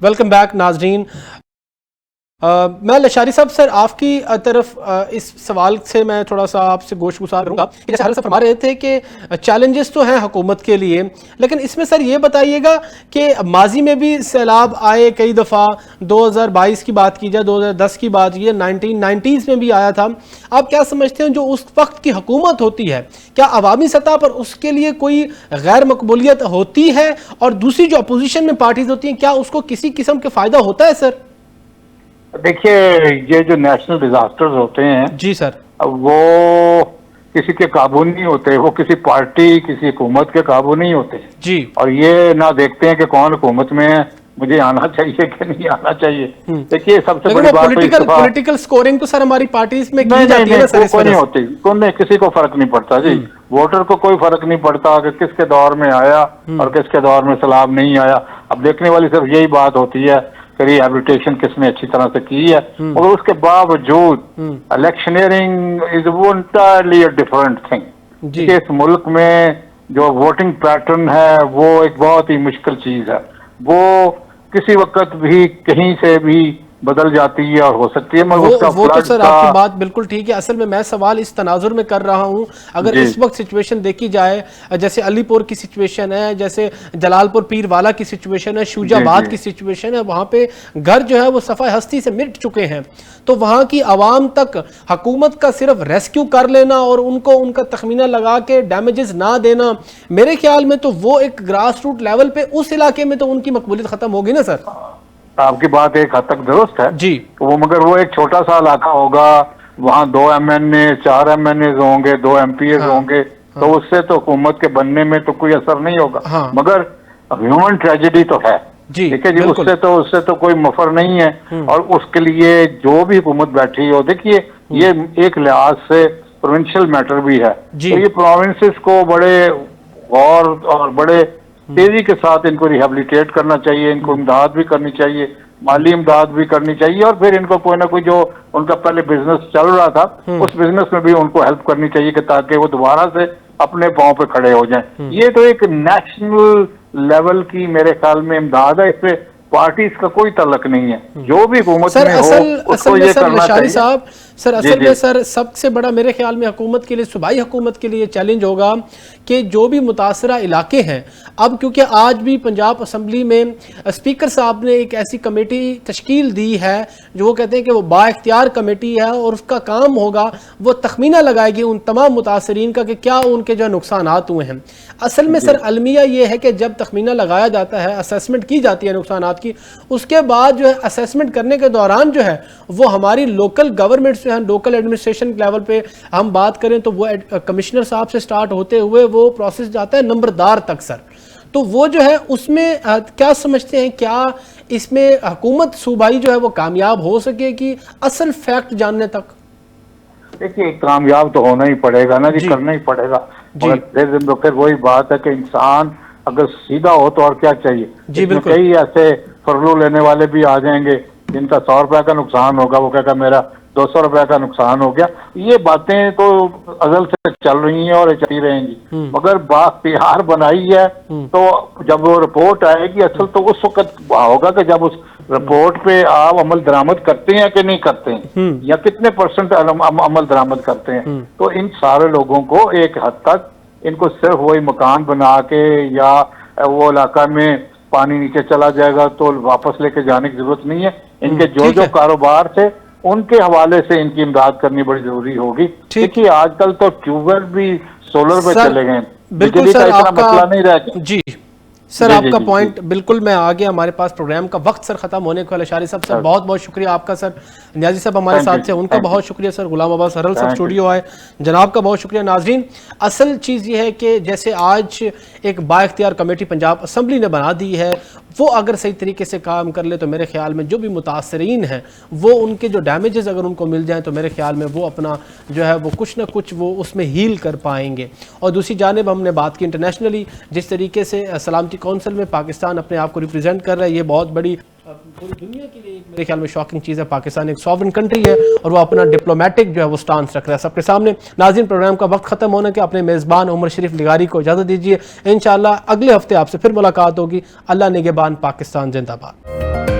Welcome back ناظرین. میں لشاری صاحب سر آپ کی طرف اس سوال سے میں تھوڑا سا آپ سے گوش گزار کروں گا. جیسے حضرت صاحب فرما رہے تھے کہ چیلنجز تو ہیں حکومت کے لیے، لیکن اس میں سر یہ بتائیے گا کہ ماضی میں بھی سیلاب آئے کئی دفعہ، 2022 کی بات کی جائے، 2010 کی بات کی، 1990s میں بھی آیا تھا. آپ کیا سمجھتے ہیں جو اس وقت کی حکومت ہوتی ہے، کیا عوامی سطح پر اس کے لیے کوئی غیر مقبولیت ہوتی ہے، اور دوسری جو اپوزیشن میں پارٹیز ہوتی ہیں کیا اس کو کسی قسم کے فائدہ ہوتا ہے سر؟ دیکھیے یہ جو نیشنل ڈیزاسٹرز ہوتے ہیں جی سر، وہ کسی کے قابو نہیں ہوتے، وہ کسی پارٹی کسی حکومت کے قابو نہیں ہوتے جی، اور یہ نہ دیکھتے ہیں کہ کون حکومت میں ہے، مجھے آنا چاہیے کہ نہیں آنا چاہیے. دیکھیے سب سے بڑی بات پولیٹیکل سکورنگ تو سر ہماری پارٹیز میں کی جاتی ہے نا سر، کوئی نہیں ہوتی، کسی کو فرق نہیں پڑتا جی. ووٹر کو کوئی فرق نہیں پڑتا کہ کس کے دور میں آیا اور کس کے دور میں سیلاب نہیں آیا. اب دیکھنے والی صرف یہی بات ہوتی ہے کہ ریہیبلیٹیشن کس نے اچھی طرح سے کی ہے، اور اس کے باوجود electioneering is entirely a different thing. اس ملک میں جو ووٹنگ پیٹرن ہے وہ ایک بہت ہی مشکل چیز ہے، وہ کسی وقت بھی کہیں سے بھی بدل جاتی ہے اور ہو سکتی ہے. وہ تو سر آپ کی بات بالکل ٹھیک ہے. اصل میں سوال اس تناظر میں کر رہا ہوں، اگر اس وقت سچویشن دیکھی جائے، جیسے علی پور کی سچویشن ہے، جیسے جلال پور پیر والا کی سچویشن ہے، شوجہ آباد کی سچویشن ہے، وہاں پہ گھر جو ہے وہ صفحہ ہستی سے مٹ چکے ہیں، تو وہاں کی عوام تک حکومت کا صرف ریسکیو کر لینا اور ان کو ان کا تخمینہ لگا کے ڈیمیجز نہ دینا، میرے خیال میں تو وہ ایک گراس روٹ لیول پہ اس علاقے میں تو ان کی مقبولیت ختم ہوگی نا سر. آپ کی بات ایک حد تک درست ہے جی، مگر وہ ایک چھوٹا سا علاقہ ہوگا، وہاں 2 MNA 4 MNAs ہوں گے، 2 MPs ہوں گے، تو اس سے تو حکومت کے بننے میں تو کوئی اثر نہیں ہوگا. مگر ہیومن ٹریجڈی تو ہے، ٹھیک ہے جی، اس سے تو کوئی مفر نہیں ہے، اور اس کے لیے جو بھی حکومت بیٹھی ہو، دیکھیے یہ ایک لحاظ سے پروونشل میٹر بھی ہے، تو یہ پروونسز کو بڑے غور اور بڑے تیزی کے ساتھ ان کو ریہیبلیٹیٹ کرنا چاہیے، ان کو امداد بھی کرنی چاہیے، مالی امداد بھی کرنی چاہیے، اور پھر ان کو کوئی نہ کوئی جو ان کا پہلے بزنس چل رہا تھا اس بزنس میں بھی ان کو ہیلپ کرنی چاہیے کہ تاکہ وہ دوبارہ سے اپنے پاؤں پہ کھڑے ہو جائیں. یہ تو ایک نیشنل لیول کی میرے خیال میں امداد ہے، اس پہ پارٹیز کا کوئی تعلق نہیں ہے، جو بھی حکومت میں ہو اس کو یہ کرنا چاہیے. سر اصل میں سر سب سے بڑا میرے خیال میں حکومت کے لیے، صوبائی حکومت کے لیے چیلنج ہوگا کہ جو بھی متاثرہ علاقے ہیں، اب کیونکہ آج بھی پنجاب اسمبلی میں اسپیکر صاحب نے ایک ایسی کمیٹی تشکیل دی ہے جو وہ کہتے ہیں کہ وہ با اختیار کمیٹی ہے، اور اس کا کام ہوگا وہ تخمینہ لگائے گی ان تمام متاثرین کا کہ کیا ان کے جو نقصانات ہوئے ہیں. اصل میں سر المیہ یہ ہے کہ جب تخمینہ لگایا جاتا ہے، اسیسمنٹ کی جاتی ہے نقصانات کی، اس کے بعد جو ہے اسیسمنٹ کرنے کے دوران جو ہے وہ ہماری لوکل گورنمنٹ سے، لوکل ایڈمنسٹریشن لیول پہ ہم بات کریں تو وہ کمشنر صاحب سے سٹارٹ ہوتے ہوئے وہ پروسیس جاتا ہے نمبردار تک سر. تو وہ جو ہے اس میں کیا سمجھتے ہیں، کیا اس میں حکومت صوبائی جو ہے وہ کامیاب ہو سکے گی اصل فیکٹ جاننے تک؟ دیکھیے کامیاب تو ہونا ہی پڑے گا نا جی، کرنا ہی پڑے گا. پھر وہی بات ہے کہ انسان اگر سیدھا ہو تو اور کیا چاہیے. جی بالکل. کئی ایسے فرلو لینے والے بھی آ جائیں گے جن کا 100 روپے کا نقصان ہوگا، وہ کہے گا میرا 200 روپے کا نقصان ہو گیا. یہ باتیں تو ازل سے چل رہی ہیں اور چلی رہیں گی، مگر باختیار بنائی ہے تو جب وہ رپورٹ آئے گی اصل تو اس وقت ہوگا کہ جب اس رپورٹ پہ آپ عمل درآمد کرتے ہیں کہ نہیں کرتے ہیں، یا کتنے % عمل درآمد کرتے ہیں. تو ان سارے لوگوں کو ایک حد تک ان کو صرف وہی مکان بنا کے یا وہ علاقہ میں پانی نیچے چلا جائے گا تو واپس لے کے جانے کی ضرورت نہیں ہے. ان کے جو کاروبار تھے ان کے حوالے سے ان کی امداد کرنی بڑی ضروری ہوگی. دیکھیے آج کل تو ٹیوب ویل بھی سولر پہ چلے گئے، بجلی کا اتنا مسئلہ نہیں رہ گیا. جی سر آپ کا پوائنٹ بالکل میں آگے، ہمارے پاس پروگرام کا وقت سر ختم ہونے کو ہے. لشاری صاحب سر بہت بہت شکریہ آپ کا. سر نیازی صاحب ہمارے ساتھ تھے، ان کا بہت شکریہ. سر غلام عباس ہرل صاحب اسٹوڈیو آئے، جناب کا بہت شکریہ. ناظرین اصل چیز یہ ہے کہ جیسے آج ایک با اختیار کمیٹی پنجاب اسمبلی نے بنا دی ہے، وہ اگر صحیح طریقے سے کام کر لے تو میرے خیال میں جو بھی متاثرین ہیں وہ ان کے جو ڈیمیجز اگر ان کو مل جائیں تو میرے خیال میں وہ اپنا جو ہے وہ کچھ نہ کچھ وہ اس میں ہیل کر پائیں گے. اور دوسری جانب ہم نے بات کی انٹرنیشنلی جس طریقے سے سلامتی کونسل میں پاکستان اپنے آپ کو ریپرزینٹ کر رہا ہے، یہ بہت بڑی پوری دنیا کے لیے میرے خیال میں شاکنگ چیز ہے. پاکستان ایک سوورن کنٹری ہے اور وہ اپنا ڈپلومیٹک جو ہے وہ سٹانس رکھ رہا ہے سب کے سامنے. ناظرین پروگرام کا وقت ختم ہونے کے اپنے میزبان عمر شریف لغاری کو اجازت دیجیے. انشاءاللہ اگلے ہفتے آپ سے پھر ملاقات ہوگی. اللہ نگہبان. پاکستان زندہ باد.